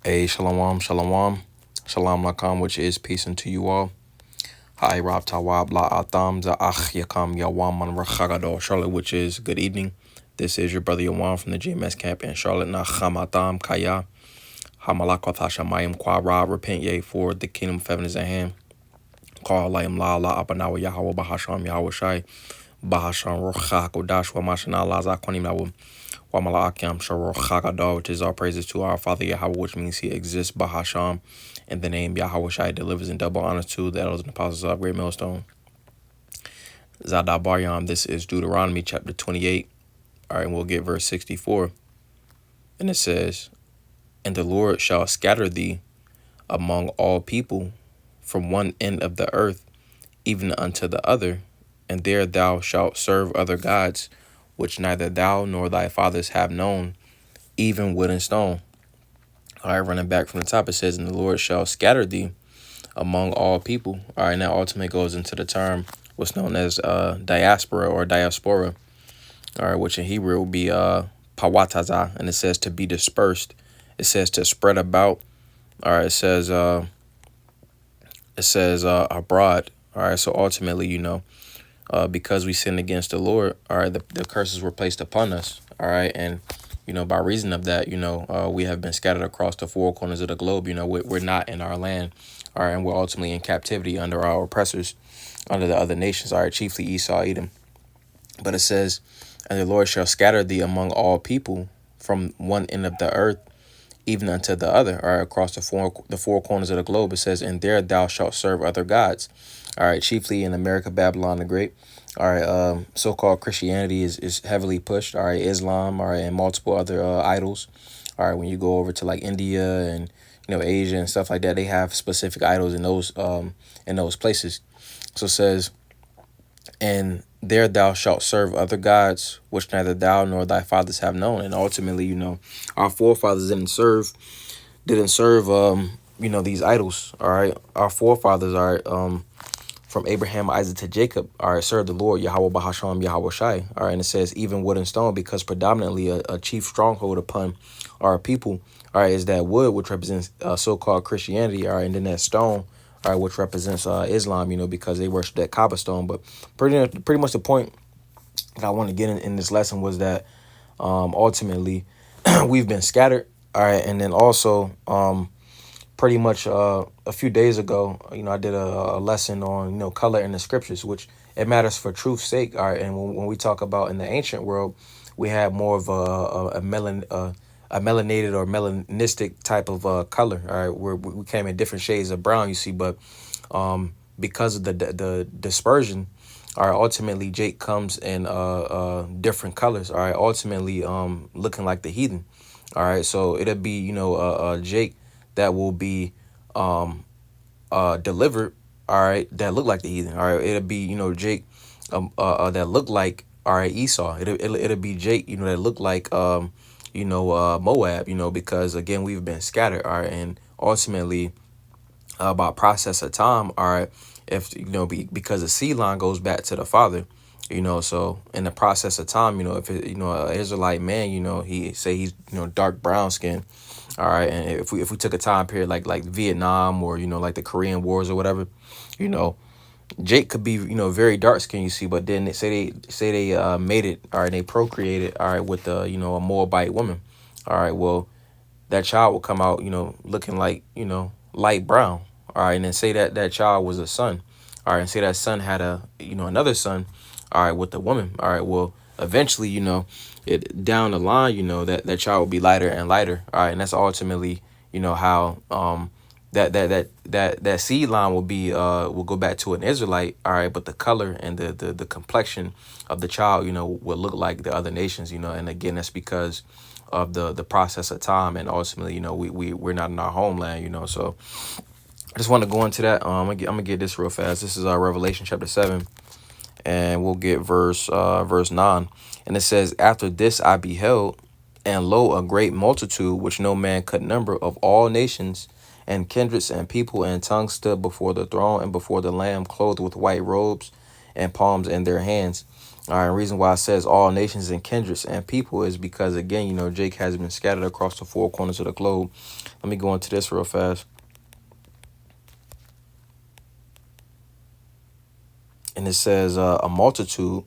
Hey, shalom, shalom, shalom lakam, which is peace unto you all. Hi, Rob Tawab la atam za ach yakam yawaman rachagado Charlotte, which is good evening. This is your brother Yawan from the GMS camp in Charlotte. Na chamatam kaya hamalakot hashamayim kwa ra repent ye, for the kingdom of heaven is at hand. Call layim la la abanawa Yahweh bahasham Yahweh shai bahasham rocha kodash wa mashana la za konim nawu. Wamalakiam Sharo Chagado, which is our praises to our Father Yahweh, which means he exists, Bahasham, and the name Yahweh Shai delivers in double honor to the elders and apostles of Great Millstone. Zadabaryam, this is Deuteronomy chapter 28. All right, and we'll get verse 64. And it says, "And the Lord shall scatter thee among all people from one end of the earth even unto the other, and there thou shalt serve other gods, which neither thou nor thy fathers have known, even wood and stone." All right, running back from the top, it says, "And the Lord shall scatter thee among all people." All right, now ultimately goes into the term what's known as diaspora or diaspora. All right, which in Hebrew will be pawataza, and it says to be dispersed. It says to spread about. All right, it says abroad. All right, so ultimately, because we sinned against the Lord, all right, the curses were placed upon us. All right, and by reason of that, we have been scattered across the four corners of the globe. We're not in our land, all right, and we're ultimately in captivity under our oppressors, under the other nations, all right, chiefly Esau, Edom. But it says, "And the Lord shall scatter thee among all people from one end of the earth, even unto the other," all right, across the four corners of the globe. It says, "And there thou shalt serve other gods," all right, chiefly in America, Babylon the Great. All right, so-called Christianity is heavily pushed. All right, Islam, all right, and multiple other idols. All right, when you go over to like India and Asia and stuff like that, they have specific idols in those places. So it says, "And there thou shalt serve other gods, which neither thou nor thy fathers have known." And ultimately, our forefathers didn't serve these idols. All right, our forefathers are from Abraham, Isaac to Jacob, all right, serve the Lord, Yahweh Bahasham, Yahweh Shai. All right, and it says even wood and stone, because predominantly a chief stronghold upon our people, all right, is that wood, which represents so-called Christianity, all right, and then that stone, all right, which represents Islam, because they worship that Kaaba stone. But pretty much the point that I want to get in this lesson was that ultimately we've been scattered, all right, and then also pretty much a few days ago, I did a lesson on, color in the scriptures, which it matters for truth's sake. All right. And when we talk about in the ancient world, we had more of a melanated or melanistic type of color. All right. Where we came in different shades of brown, you see. But because of the dispersion, all right, ultimately Jake comes in different colors. All right. Ultimately looking like the heathen. All right. So it'll be, Jake that will be delivered, all right, that look like the heathen. All right, it'll be Jake that look like, all right, Esau. It'll be Jake that look like Moab, because again we've been scattered, all right, and ultimately by process of time, all right, if because the seed line goes back to the father. So in the process of time, if it, an Israelite man, he say he's dark brown skin, all right, and if we took a time period like Vietnam or like the Korean Wars or whatever, Jake could be very dark skinned, you see, but then they made it, all right, they procreated, all right, with a Moabite woman, all right, well that child will come out looking like light brown, all right, and then say that child was a son, all right, and say that son had another son, all right, with the woman, all right, well eventually it down the line that child will be lighter and lighter, all right, and that's ultimately how that seed line will go back to an Israelite, all right, but the color and the complexion of the child will look like the other nations, and again that's because of the process of time, and ultimately we're not in our homeland, so I just want to go into that. I'm gonna get this real fast. This is our Revelation chapter 7, and we'll get verse 9, and it says, "After this I beheld, and lo, a great multitude which no man could number, of all nations and kindreds and people and tongues, stood before the throne and before the Lamb, clothed with white robes and palms in their hands, All right, and reason why it says all nations and kindreds and people is because, again, you know, Jake has been scattered across the four corners of the globe. Let me go into this real fast. And it says a multitude.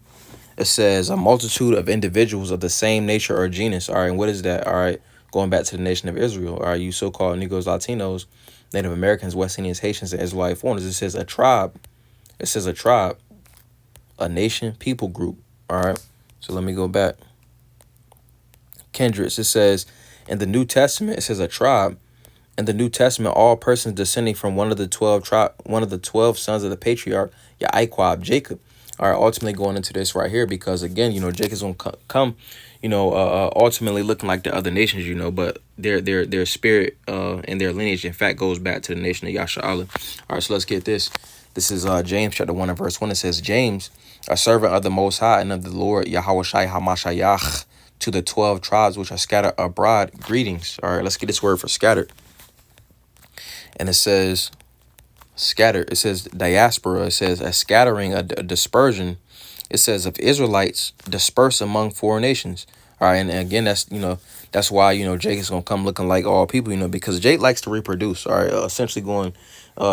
It says a multitude of individuals of the same nature or genus. All right, and what is that? All right, going back to the nation of Israel. All right, you so-called Negroes, Latinos, Native Americans, West Indians, Haitians, and Israelite foreigners. It says a tribe. It says a tribe, a nation, people group. All right, so let me go back. Kindreds. It says in the New Testament, it says a tribe. In the New Testament, all persons descending from one of the 12 sons of the patriarch Yaquab, Jacob, are ultimately going into this right here because, again, you know, Jacob's gonna come, you know, ultimately looking like the other nations, you know, but their spirit and their lineage, in fact, goes back to the nation of Yasha'Allah. All right, so let's get this. This is James chapter 1 and verse 1. It says, James, a servant of the Most High and of the Lord Yahweh Shai Hamashayach, to the 12 tribes which are scattered abroad, greetings. All right, let's get this word for scattered. And it says scattered. It says diaspora. It says a scattering, a dispersion. It says of Israelites dispersed among foreign nations. All right, and again, that's, you know, that's why, you know, Jake is gonna come looking like all people, you know, because Jake likes to reproduce. All right, essentially going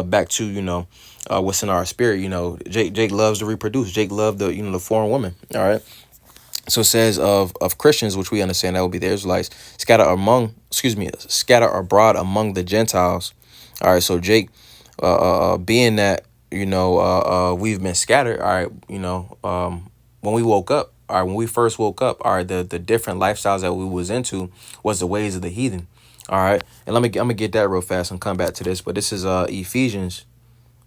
back to, you know, what's in our spirit. You know, Jake loves to reproduce. Jake loved the, you know, the foreign woman. All right. So it says of Christians, which we understand that would be the Israelites, scatter abroad among the Gentiles. All right, so Jake, being that, you know, we've been scattered. All right, you know, when we woke up, all right, when we first woke up, all right, the different lifestyles that we was into was the ways of the heathen. All right, and I'm gonna get that real fast and come back to this, but this is Ephesians.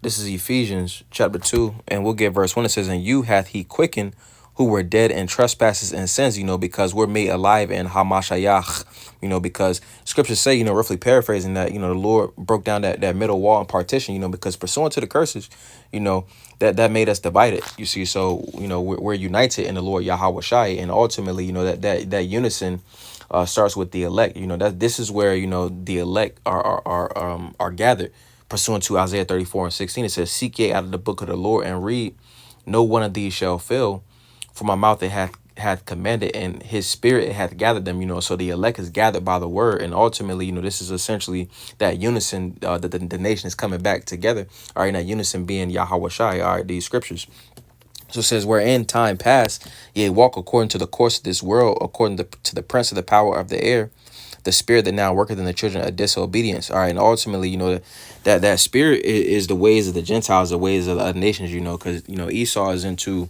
This is Ephesians chapter 2, and we'll get verse 1. It says, and you hath he quickened who were dead in trespasses and sins, you know, because we're made alive in Hamashayach, you know, because scriptures say, you know, roughly paraphrasing that, you know, the Lord broke down that middle wall and partition, you know, because pursuant to the curses, you know, that made us divided, you see. So, you know, we're united in the Lord Yahweh Shai, and ultimately, you know, that unison starts with the elect, you know, that this is where, you know, the elect are gathered. Pursuant to Isaiah 34:16, it says, seek ye out of the book of the Lord and read. No one of these shall fail. For my mouth it hath commanded, and his spirit it hath gathered them, you know. So the elect is gathered by the word. And ultimately, you know, this is essentially that unison, that the nation is coming back together. All right, and that unison being Yahweh Shai, all right, these scriptures. So it says, where in time past, ye walk according to the course of this world, according to the prince of the power of the air, the spirit that now worketh in the children of disobedience. All right, and ultimately, you know, that spirit is the ways of the Gentiles, the ways of the other nations, you know, because, you know, Esau is into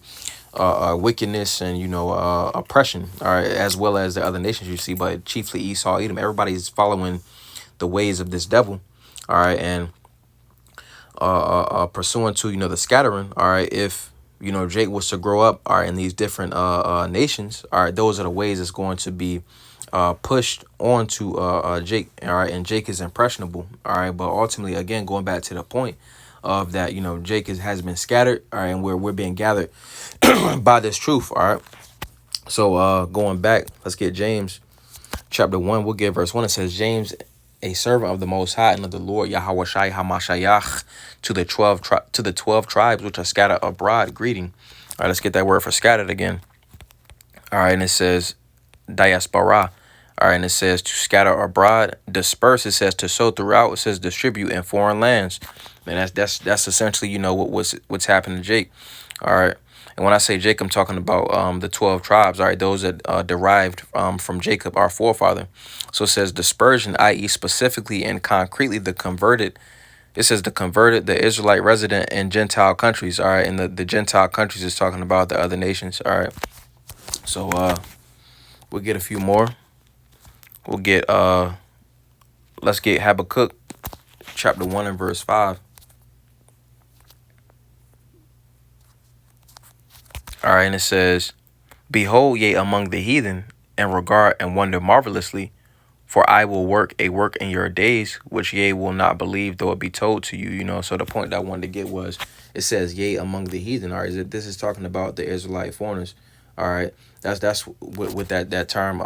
wickedness and, you know, oppression, all right, as well as the other nations you see, but chiefly Esau, Edom. Everybody's following the ways of this devil, all right, and pursuant to, you know, the scattering, all right, if, you know, Jake was to grow up, all right, in these different nations, all right, those are the ways it's going to be pushed onto Jake, all right, and Jake is impressionable, all right, but ultimately, again, going back to the point of that, you know, Jake has been scattered, all right, and we're being gathered by this truth, all right. So going back, let's get James chapter 1. We'll get verse 1. It says, James, a servant of the Most High and of the Lord Yahweh Shai Hamashayach, to the 12 tribes which are scattered abroad, greeting. All right, let's get that word for scattered again. All right, and it says diaspora. All right, and it says to scatter abroad, disperse. It says to sow throughout. It says distribute in foreign lands. And that's essentially, you know, what's happened to Jake. All right. And when I say Jake, I'm talking about the 12 tribes, all right, those that derived from Jacob, our forefather. So it says dispersion, i.e. specifically and concretely the converted. It says the converted, the Israelite resident in Gentile countries, all right, and the Gentile countries is talking about the other nations, all right. So we'll get a few more. We'll get, let's get Habakkuk chapter 1 and verse 5. All right, and it says, behold, ye among the heathen, and regard and wonder marvelously, for I will work a work in your days, which ye will not believe, though it be told to you. You know, so the point that I wanted to get was, it says, yea, among the heathen. All right, this is talking about the Israelite foreigners. All right, that's what that term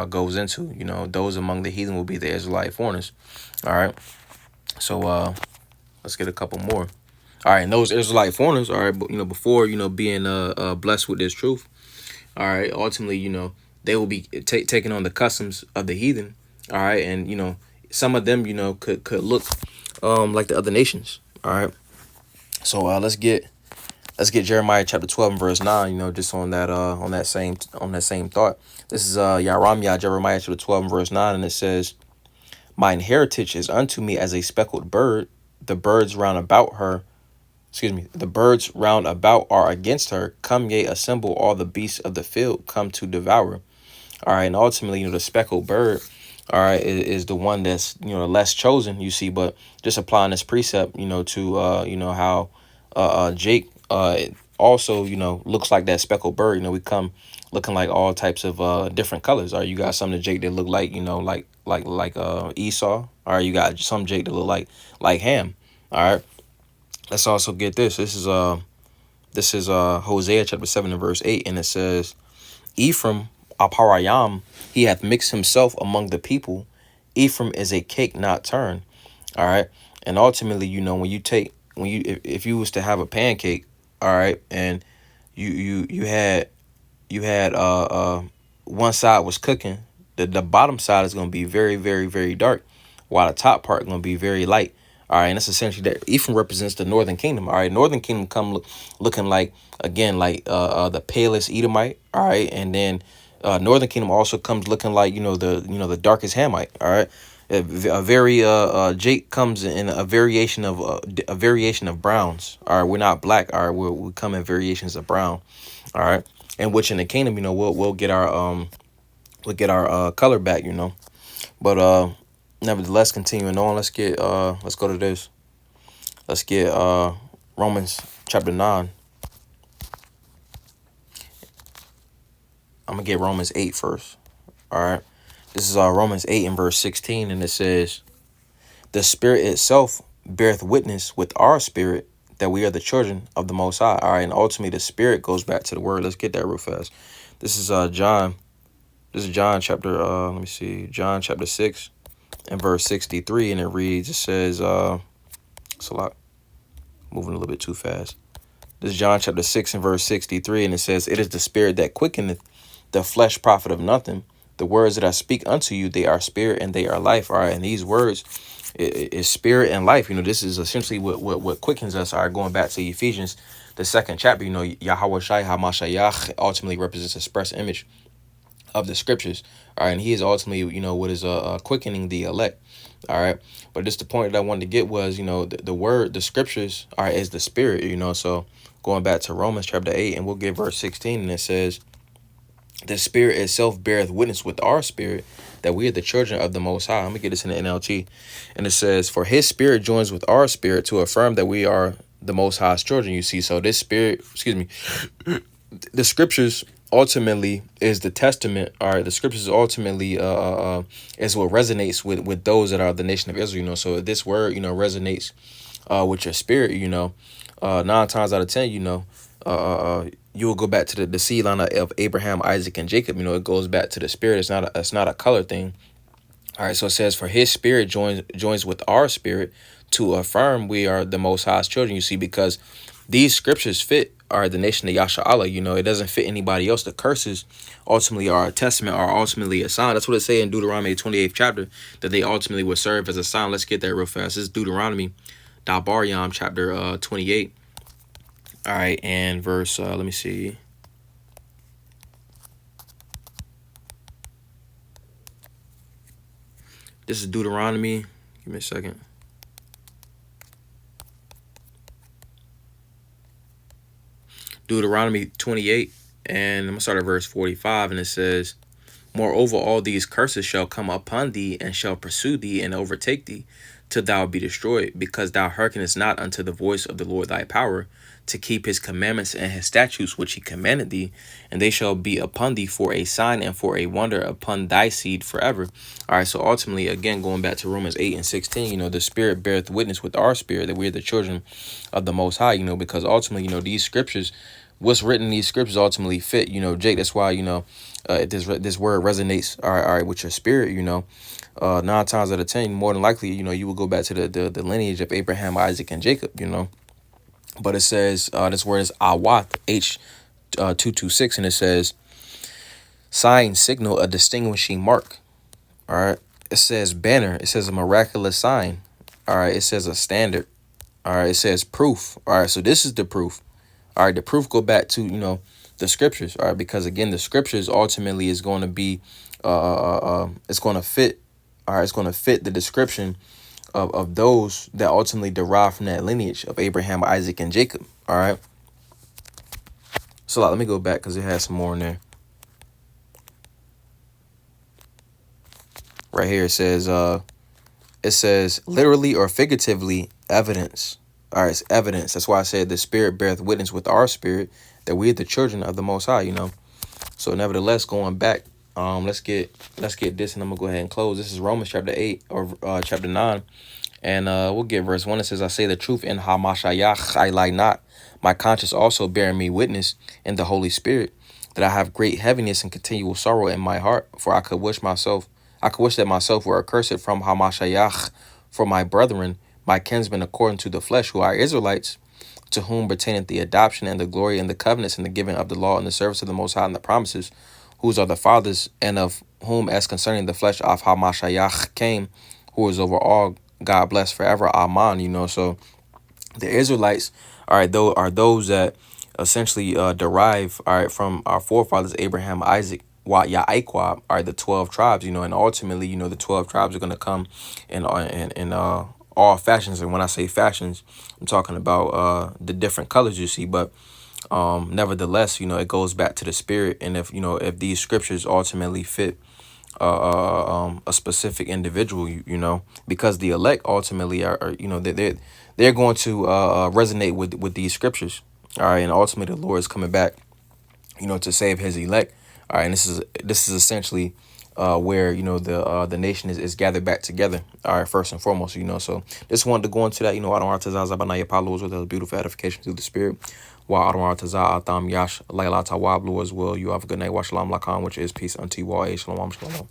goes into. You know, those among the heathen will be the Israelite foreigners. All right, so let's get a couple more. All right, and those Israelite foreigners, all right, but, you know, before, you know, being blessed with this truth, All right. Ultimately, they will be taking on the customs of the heathen. All right. And, some of them, could look like the other nations. All right. So let's get Jeremiah chapter 12 and verse 9, just on that same thought. This is Yaramia, Jeremiah chapter 12 and verse 9, and it says, "Mine heritage is unto me as a speckled bird, the birds round about her, the birds round about are against her. Come ye assemble all the beasts of the field, come to devour." All right, and ultimately, the speckled bird, all right, is the one that's the less chosen. You see, but just applying this precept, to how Jake also looks like that speckled bird. We come looking like all types of different colors. All right, you got some of Jake that look like like Esau. All right, you got some Jake that look like Ham. All right, let's also get this. This is Hosea chapter 7 and verse 8, and it says, "Ephraim Aparayam, he hath mixed himself among the people. Ephraim is a cake not turned." All right. And ultimately, if you was to have a pancake, all right, and you had one side was cooking, the bottom side is gonna be very, very, very dark, while the top part gonna be very light. All right, and that's essentially that. Ephraim represents the northern kingdom. All right, northern kingdom looking like, again, like the palest Edomite. All right, and then northern kingdom also comes looking like the darkest Hamite. All right, a very Jake comes in a variation of browns. All right, we're not black. All right, we come in variations of brown. All right, and which in the kingdom, we'll get our color back. But nevertheless, continuing on, let's go to this. Let's get Romans chapter 9. I'm gonna get Romans 8 first. All right, this is Romans 8 and verse 16, and it says, "The Spirit itself beareth witness with our spirit that we are the children of the Most High." All right, and ultimately the Spirit goes back to the Word. Let's get that real fast. This is John. This is John chapter. Let me see. John chapter 6 and verse 63, and it reads. It says, "It's a lot. Moving a little bit too fast." This is John chapter 6 and verse 63, and it says, "It is the Spirit that quickeneth, the flesh profit of nothing. The words that I speak unto you, they are spirit and they are life." All right, and these words is spirit and life. This is essentially what quickens us. All right, going back to Ephesians, the second chapter. Yahweh Shai HaMashiach ultimately represents express image of the scriptures. All right, and he is ultimately what is quickening the elect. All right, but just the point that I wanted to get was the word, the scriptures, all right, is the spirit. So going back to Romans chapter 8, and we'll get verse 16, and it says, "The Spirit itself beareth witness with our spirit that we are the children of the Most High." I'm going to get this in the NLT. And it says, "For his spirit joins with our spirit to affirm that we are the Most High's children." You see, so this spirit, the scriptures ultimately is the testament. All right, the scriptures ultimately is what resonates with those that are the nation of Israel. So if this word, resonates with your spirit, 9 times out of 10, you will go back to the seed line of Abraham, Isaac, and Jacob. It goes back to the spirit. It's not a color thing. All right, so it says, "For his spirit joins with our spirit to affirm we are the Most High's children." You see, because these scriptures fit the nation of Yasha'Allah. It doesn't fit anybody else. The curses ultimately are a testament, are ultimately a sign. That's what it says in Deuteronomy 28th chapter, that they ultimately would serve as a sign. Let's get that real fast. This is Deuteronomy Dabaryam chapter 28. All right, and verse, let me see. This is Deuteronomy. Give me a second. Deuteronomy 28, and I'm going to start at verse 45, and it says, "Moreover, all these curses shall come upon thee, and shall pursue thee, and overtake thee, till thou be destroyed, because thou hearkenest not unto the voice of the Lord thy power, to keep his commandments and his statutes which he commanded thee, and they shall be upon thee for a sign and for a wonder upon thy seed forever." All right, so ultimately, again, going back to Romans 8 and 16, the Spirit beareth witness with our spirit that we are the children of the Most High, because ultimately, these scriptures, what's written in these scriptures ultimately fit, Jake. That's why, if this word resonates, all right, with your spirit, 9 times out of 10, more than likely, you will go back to the lineage of Abraham, Isaac, and Jacob, But it says, this word is Awath, H 226, and it says, Sign, signal, a distinguishing mark. All right. It says banner. It says a miraculous sign. All right. It says a standard. All right. It says proof. All right. So this is the proof. All right. The proof go back to, the scriptures. All right. Because again, the scriptures ultimately is going to be, it's going to fit. All right. It's going to fit the description of those that ultimately derive from that lineage of Abraham, Isaac, and Jacob. All right. So let me go back because it has some more in there. Right here it says literally or figuratively evidence. All right, it's evidence. That's why I said the Spirit beareth witness with our spirit that we are the children of the Most High. So nevertheless, going back, let's get this, and I'm gonna go ahead and close. This is Romans chapter 8 or chapter 9. And we'll get verse 1. It says, I say the truth in Hamashayach, I lie not. My conscience also bearing me witness in the Holy Spirit, that I have great heaviness and continual sorrow in my heart. For I could wish that myself were accursed from Hamashayach for my brethren, my kinsmen according to the flesh, who are Israelites, to whom pertaineth the adoption and the glory and the covenants and the giving of the law and the service of the Most High and the promises, whose are the fathers, and of whom as concerning the flesh of Hamashayach came, who is over all, God bless forever. Amen. So the Israelites, all right, though, are those that essentially derive, all right, from our forefathers, Abraham, Isaac, Yaquab, all right, the 12 tribes, and ultimately, the 12 tribes are going to come in all fashions. And when I say fashions, I'm talking about the different colors you see. But nevertheless, it goes back to the spirit. And if these scriptures ultimately fit a specific individual, because the elect ultimately are they're going to resonate with these scriptures. All right, and ultimately the Lord is coming back, to save his elect. All right, and this is essentially where the nation is gathered back together. All right, first and foremost, so just wanted to go into that. I don't want to zabanaya palos with a beautiful edification through the spirit. While I don't want to atam yash layla tawab as well. You have a good night. Wa shalom lakan, which is peace unto you all. Shalom, shalom.